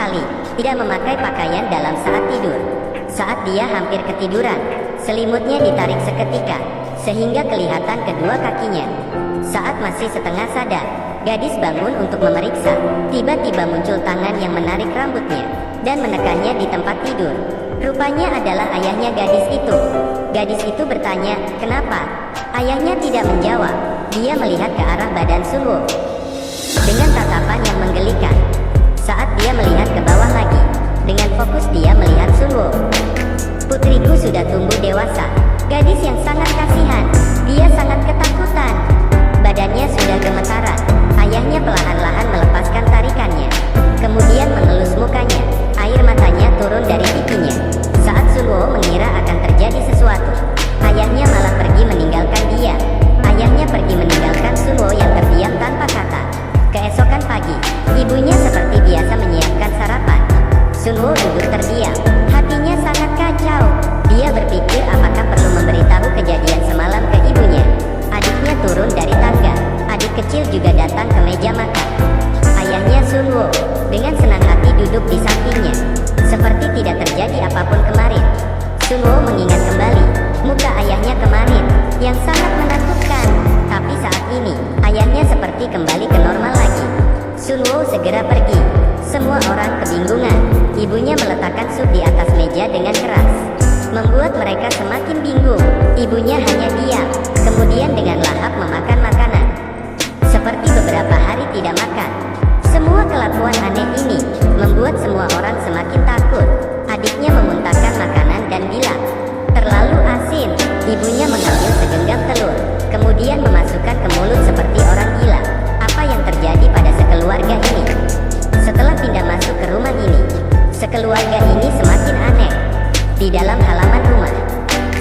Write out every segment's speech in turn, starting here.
sekali tidak memakai pakaian dalam saat tidur. Saat dia hampir ketiduran, selimutnya ditarik seketika, sehingga kelihatan kedua kakinya. Saat masih setengah sadar, gadis bangun untuk memeriksa. Tiba-tiba muncul tangan yang menarik rambutnya dan menekannya di tempat tidur. Rupanya adalah ayahnya gadis itu. Gadis itu bertanya, "Kenapa?" Ayahnya tidak menjawab. Dia melihat ke arah badan Sun Wo dengan tatapan yang menggelikan. Saat dia melihat ke bawah lagi, dengan fokus dia melihat Sun Wo. "Putriku sudah tumbuh dewasa." Gadis yang sangat kasihan. Dia sangat ketakutan. Badannya sudah gemetaran. Ayahnya perlahan-lahan melepaskan tarikannya, kemudian mengelus mukanya. Air matanya turun dari pipinya. Saat Sun Wo mengira akan terjadi sesuatu, ayahnya malah pergi meninggalkan dia. Ayahnya pergi meninggalkan Sun Wo yang terdiam tanpa kata. Keesokan pagi, ibunya seperti biasa menyiapkan sarapan. Sun Wo duduk terdiam. Hatinya sangat kacau. Dia berpikir apakah perlu memberitahu kejadian semalam ke ibunya. Adiknya turun dari tangga. Adik kecil juga datang ke meja makan. Ayahnya Sun Wo dengan senang hati duduk di sampingnya, seperti tidak terjadi apapun kemarin. Sun Wo mengingat kembali muka ayahnya kemarin yang sangat menakutkan. Tapi saat ini, ayahnya seperti kembali ke normal lagi. Sun Wo segera pergi. Semua orang kebingungan. Ibunya meletakkan sup di atas meja dengan keras, membuat mereka semakin bingung. Ibunya hanya diam, kemudian dengan lahap memakan makanan, seperti beberapa hari tidak makan. Semua kelakuan aneh ini membuat semua orang semakin takut. Adiknya memuntahkan makanan dan bilang, "Terlalu asin." Ibunya mengambil segenggam telur, kemudian memasukkan ke mulut seperti orang gila. Apa yang terjadi pada sekeluarga ini? Setelah pindah masuk ke rumah ini, sekeluarga ini semakin aneh. Di dalam halaman rumah,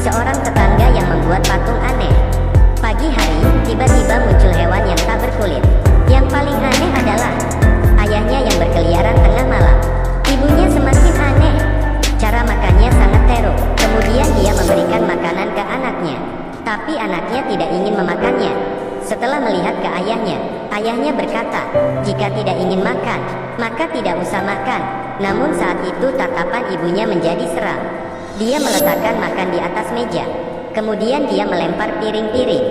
seorang tetangga yang membuat patung aneh. Pagi hari, tiba-tiba muncul hewan yang tak berkulit. Yang paling aneh adalah ayahnya yang berkeliaran tengah malam. Ibunya semakin aneh. Cara makannya sangat teruk. Kemudian dia memberikan makanan ke anaknya, tapi anaknya tidak ingin memakannya. Setelah melihat ke ayahnya, ayahnya berkata, "Jika tidak ingin makan, maka tidak usah makan." Namun saat itu tatapan ibunya menjadi seram. Dia meletakkan makan di atas meja, kemudian dia melempar piring-piring.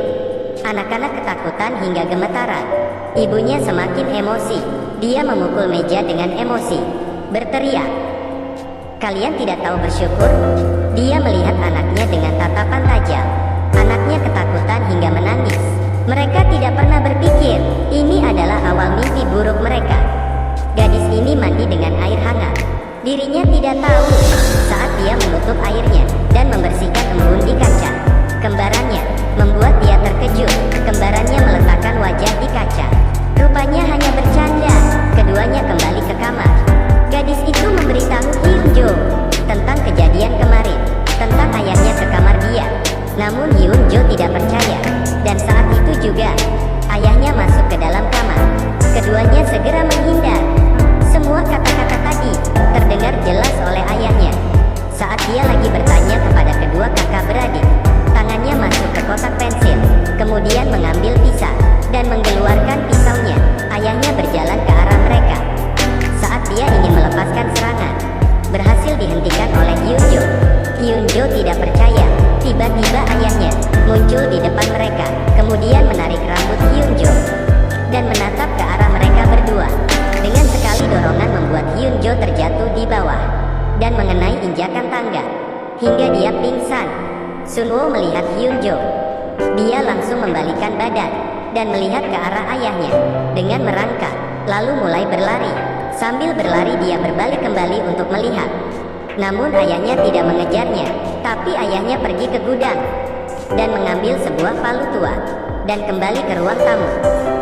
Anak-anak ketakutan hingga gemetaran. Ibunya semakin emosi. Dia memukul meja dengan emosi, berteriak, "Kalian tidak tahu bersyukur?" Dia melihat anaknya dengan tatapan tajam. Anaknya ketakutan hingga menangis. Mereka tidak pernah berpikir ini adalah awal mimpi buruk mereka. Gadis ini mandi dengan air hangat. Dirinya tidak tahu saat dia menutup airnya dan membersihkan embun di kaca. Kembarannya membuat dia terkejut. Kembarannya meletakkan wajah di kaca. Rupanya hanya bercanda. Keduanya kembali ke kamar. Gadis itu memberitahu Hyun Jo tentang kejadian kemarin, tentang ayahnya ke kamar dia. Namun Hyun Jo tidak percaya. Dan saat itu juga, ayahnya masuk ke dalam kamar. Keduanya segera menghindar. Semua kata-kata tadi terdengar jelas oleh ayahnya. Saat dia lagi bertanya kepada kedua kakak beradik, tangannya masuk ke kotak pensil, kemudian mengambil pisau dan mengeluarkan pisaunya. Ayahnya berjalan ke arah mereka. Saat dia ingin melepaskan serangan, berhasil dihentikan oleh Hyun Jo. Hyun Jo tidak percaya. Tiba-tiba ayahnya muncul di depan mereka, kemudian menarik rambut Hyun Jo dan menatap ke arah mereka berdua. Dengan sekali dorongan membuat Hyun Jo terjatuh di bawah dan mengenai injakan tangga hingga dia pingsan. Sun Wo melihat Hyun Jo. Dia langsung membalikkan badan dan melihat ke arah ayahnya dengan merangkak, lalu mulai berlari. Sambil berlari dia berbalik kembali untuk melihat. Namun ayahnya tidak mengejarnya, tapi ayahnya pergi ke gudang dan mengambil sebuah palu tua dan kembali ke ruang tamu.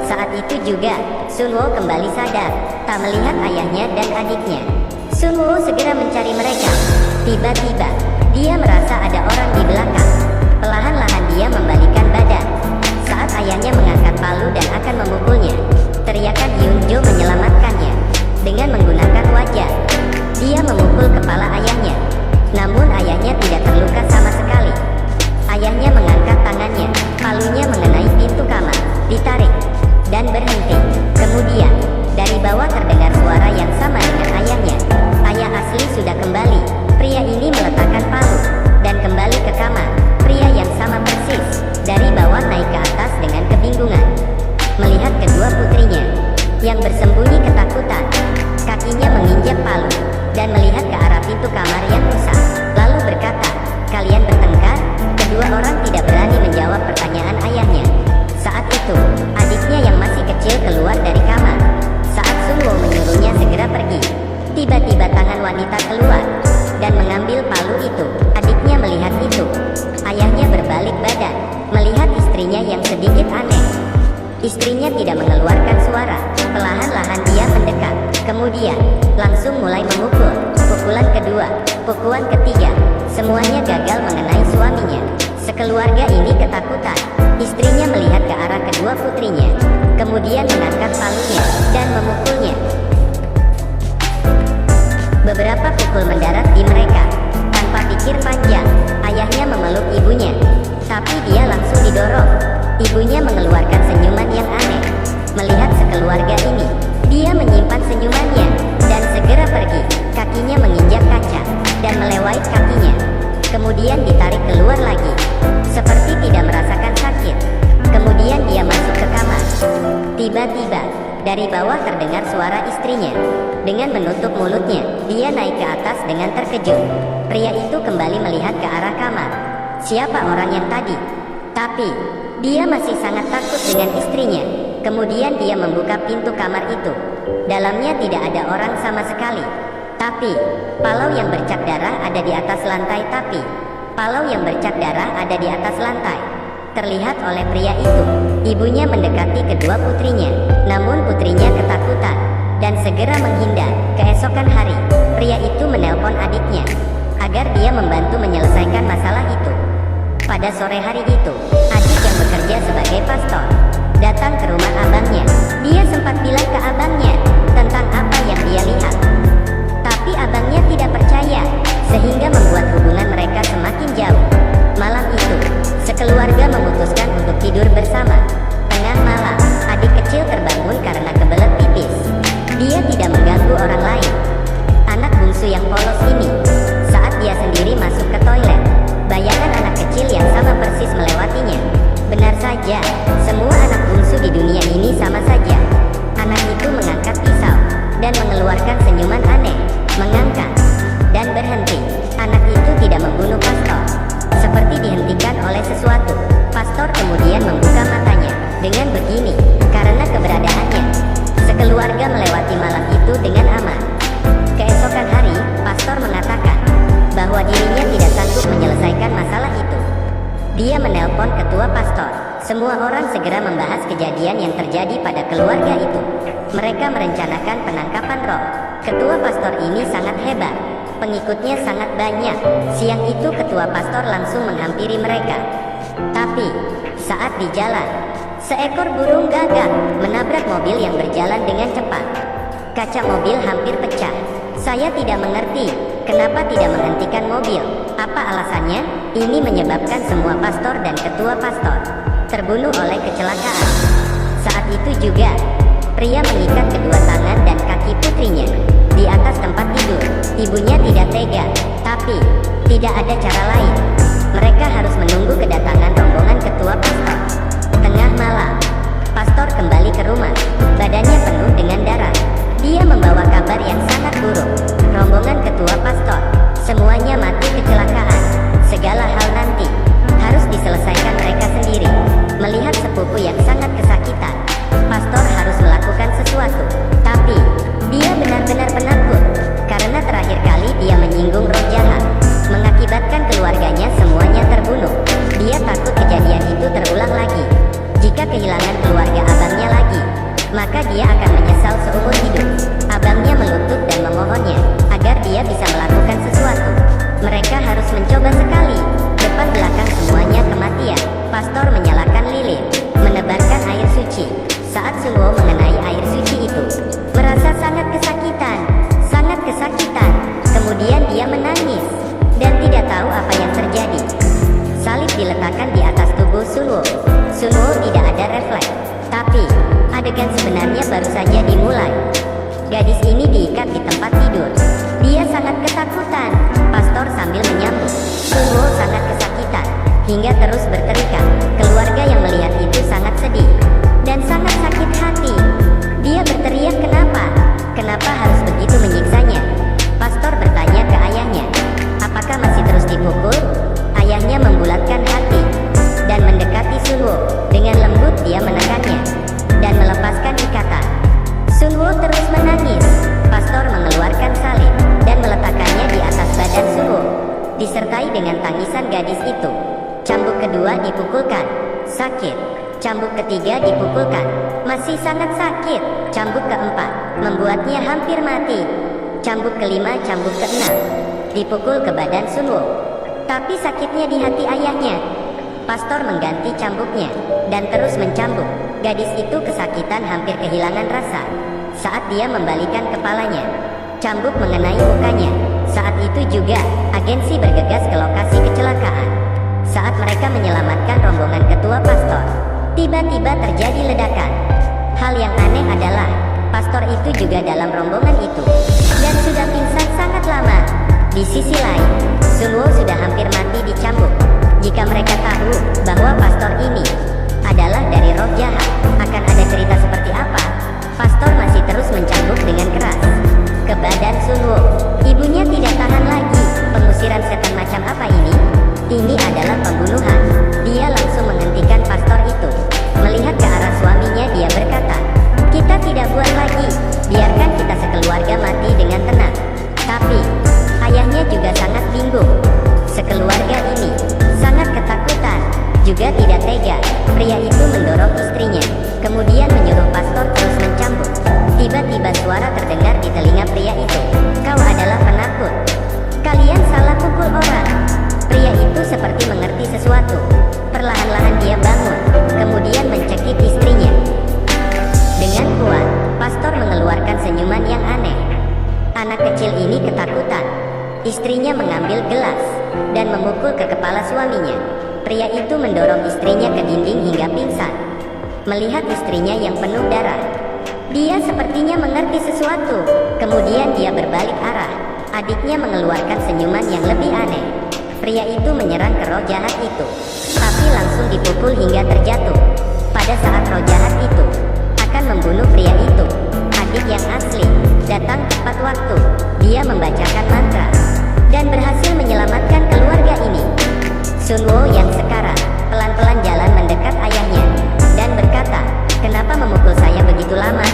Saat itu juga, Sun Wo kembali sadar, tak melihat ayahnya dan adiknya. Sun Wo segera mencari mereka. Tiba-tiba, dia merasa ada orang di belakang. Perlahan-lahan dia membalikkan badan. Saat ayahnya mengangkat palu dan akan memukulnya, teriakan Hyun Jo menyelamatkannya. Dengan menggunakan wajah, dia memukul kepala ayahnya. Namun ayahnya tidak terluka sama sekali. Ayahnya mengangkat tangannya, palunya mengenai pintu kamar, ditarik, dan berhenti. Kemudian, dari bawah terdengar suara yang sama dengan ayahnya. wanita keluar dan mengambil palu itu. Adiknya melihat itu. Ayahnya berbalik badan, melihat istrinya yang sedikit aneh. Istrinya tidak mengeluarkan suara. Perlahan-lahan dia mendekat. Kemudian, langsung mulai memukul. Pukulan kedua, pukulan ketiga. Semuanya gagal mengenai suaminya. Sekeluarga ini ketakutan. Istrinya melihat ke arah kedua putrinya. Kemudian mengangkat palunya dan memukulnya. Beberapa pukul mendarat di mereka. Tanpa pikir panjang, ayahnya memeluk ibunya. Tapi dia langsung didorong. Ibunya mengeluarkan senyuman yang aneh. Melihat sekeluarga ini, dia menyimpan senyumannya dan segera pergi. Kakinya menginjak kaca dan melewati kakinya. Kemudian ditarik keluar lagi, seperti tidak merasakan sakit. Kemudian dia masuk ke kamar. Tiba-tiba, dari bawah terdengar suara istrinya. Dengan menutup mulutnya, dia naik ke atas dengan terkejut. Pria itu kembali melihat ke arah kamar. Siapa orang yang tadi? Tapi, dia masih sangat takut dengan istrinya. Kemudian dia membuka pintu kamar itu. Dalamnya tidak ada orang sama sekali. Tapi, palau yang bercak darah ada di atas lantai. Palau yang bercak darah ada di atas lantai. Terlihat oleh pria itu. Ibunya mendekati kedua putrinya. Namun putrinya ketakutan dan segera menghindar. Keesokan hari, pria itu menelpon adiknya agar dia membantu menyelesaikan masalah itu. Pada sore hari itu, adik yang bekerja sebagai pastor datang ke rumah abangnya. Dia sempat bilang ke abangnya tentang apa yang dia lihat. Tapi abangnya tidak percaya, sehingga membuat hubungan mereka semakin jauh. Malam itu, sekeluarga memutuskan untuk tidur bersama. Tengah malam, adik kecil terbangun karena kebelet pipis. Dia tidak mengganggu orang lain. Anak bungsu yang polos ini, saat dia sendiri masuk ke toilet, bayangan anak kecil yang sama persis melewatinya. Benar saja, semua anak bungsu di dunia ini sama saja. Anak itu mengangkat pisau dan mengeluarkan senyuman aneh, mengangkat dan berhenti. Anak itu tidak membunuh pastor, seperti dihentikan oleh sesuatu. Pastor kemudian membuka matanya. Dengan begini, karena keberadaannya, sekeluarga melewati malam itu dengan aman. Keesokan hari, pastor mengatakan bahwa dirinya tidak sanggup menyelesaikan masalah itu. Dia menelpon ketua pastor. Semua orang segera membahas kejadian yang terjadi pada keluarga itu. Mereka merencanakan penangkapan roh. Ketua pastor ini sangat hebat. Pengikutnya sangat banyak. Siang itu ketua pastor langsung menghampiri mereka. Tapi, saat di jalan, seekor burung gagak menabrak mobil yang berjalan dengan cepat. Kaca mobil hampir pecah. Saya tidak mengerti, kenapa tidak menghentikan mobil? Apa alasannya? Ini menyebabkan semua pastor dan ketua pastor terbunuh oleh kecelakaan. Saat itu juga, pria mengikat kedua tangan dan kaki putrinya di atas tempat tidur. Ibunya tidak tega, tapi tidak ada cara lain. Mereka harus menunggu kedatangan rombongan ketua pastor. Tengah malam, pastor kembali ke rumah. Badannya penuh dengan darah. Dia membawa kabar yang sangat buruk. Rombongan ketua pastor, semuanya mati kecelakaan. Segala hal nanti harus diselesaikan mereka sendiri. Melihat sepupu yang sangat kesakitan, pastor harus melakukan sesuatu. Tapi, dia benar-benar penakut. Karena terakhir kali dia menyinggung roh jahat, mengakibatkan keluarganya semuanya terbunuh. Dia takut kejadian itu terulang lagi. Jika kehilangan keluarga abangnya lagi, maka dia akan menyesal seumur hidup. Abangnya melutut dan memohonnya agar dia bisa melakukan sesuatu. Mereka harus mencoba sekali. Depan belakang semuanya kematian. Pastor menyalakan lilin, menebarkan air suci. Saat Sunwo mengenai air suci itu, merasa sangat kesakitan. Kemudian dia menangis dan tidak tahu apa yang terjadi. Salib diletakkan di atas tubuh Sunwo. Sunwo tidak ada refleks. Tapi, adegan sebenarnya baru saja dimulai. Gadis ini diikat di tempat tidur. Dia sangat ketakutan. Pastor sambil menyambut. Sunwo sangat kesakitan, hingga terus berteriak. Keluarga yang melihat itu sangat sedih dan sangat sakit hati. Dia berteriak, kenapa? Kenapa harus begitu menyiksanya? Pastor bertanya ke ayahnya, apakah masih terus dipukul? Ayahnya membulatkan hati dan mendekati Sunwo. Dengan lembut dia menekannya dan melepaskan ikatan. Sunwo terus menangis. Pastor mengeluarkan salib dan meletakkan Selesai dengan tangisan gadis itu. Cambuk kedua dipukulkan. Sakit. Cambuk ketiga dipukulkan. Masih sangat sakit. Cambuk keempat membuatnya hampir mati. Cambuk kelima, cambuk keenam dipukul ke badan Sunwo. Tapi sakitnya di hati ayahnya. Pastor mengganti cambuknya dan terus mencambuk. Gadis itu kesakitan, hampir kehilangan rasa. Saat dia membalikan kepalanya, cambuk mengenai mukanya. Saat itu juga, agensi bergegas ke lokasi kecelakaan. Saat mereka menyelamatkan rombongan ketua pastor, tiba-tiba terjadi ledakan. Hal yang aneh adalah, pastor itu juga dalam rombongan itu, dan sudah pingsan sangat lama. Di sisi lain, Sunwo sudah hampir mati dicambuk. Jika mereka tahu bahwa pastor ini adalah dari roh jahat, akan ada cerita seperti apa? Pastor masih terus mencambuk dengan keras ke badan Sunwo. Ibunya tidak tahan lagi. Pengusiran setan macam apa ini? Ini adalah pembunuhan. Dia langsung menghentikan pastor itu. Melihat ke arah suaminya, dia berkata, "Kita tidak buat lagi. Biarkan kita sekeluarga mati dengan tenang." Tapi ayahnya juga sangat bingung. Sekeluarga ini sangat ketakutan, juga tidak tega. Pria itu mendorong istrinya, kemudian menyuruh pastor terus mencambuk. Tiba-tiba suara terdengar di telinga pria itu, "Kau adalah penakut. Kalian salah pukul orang." Pria itu seperti mengerti sesuatu. Perlahan-lahan dia bangun, kemudian mencekik istrinya. Dengan kuat, pastor mengeluarkan senyuman yang aneh. Anak kecil ini ketakutan. Istrinya mengambil gelas dan memukul ke kepala suaminya. Pria itu mendorong istrinya ke dinding hingga pingsan. Melihat istrinya yang penuh darah, dia sepertinya mengerti sesuatu. Kemudian dia berbalik arah. Adiknya mengeluarkan senyuman yang lebih aneh. Pria itu menyerang ke roh jahat itu, tapi langsung dipukul hingga terjatuh. Pada saat roh jahat itu akan membunuh pria itu, adik yang asli datang tepat waktu. Dia membacakan mantra dan berhasil menyelamatkan keluarga ini. Sunwo yang sekarang pelan-pelan jalan mendekat ayahnya dan berkata, "Kenapa memukul saya begitu lama?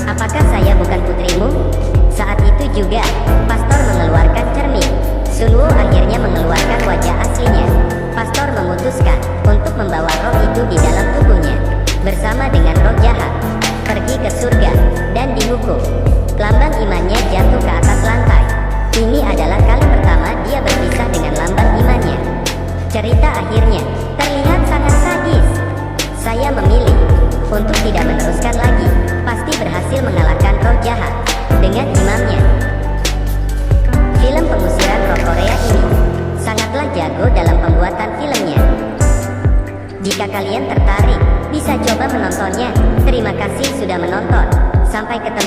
Apakah saya bukan putrimu?" Saat itu juga, pastor mengeluarkan cermin. Sunwo akhirnya mengeluarkan wajah aslinya. Pastor memutuskan untuk membawa roh itu di dalam tubuhnya, bersama dengan roh jahat, pergi ke surga dan dihukum. Lambang imannya jatuh ke atas lantai. Ini adalah kali pertama dia berpisah dengan lambang imannya. Cerita akhirnya terlihat sangat sadis. Saya memilih untuk tidak meneruskan lagi. Pasti berhasil mengalahkan roh jahat dengan imamnya. Film pengusiran roh Korea ini sangatlah jago dalam pembuatan filmnya. Jika kalian tertarik, bisa coba menontonnya. Terima kasih sudah menonton. Sampai ketemu.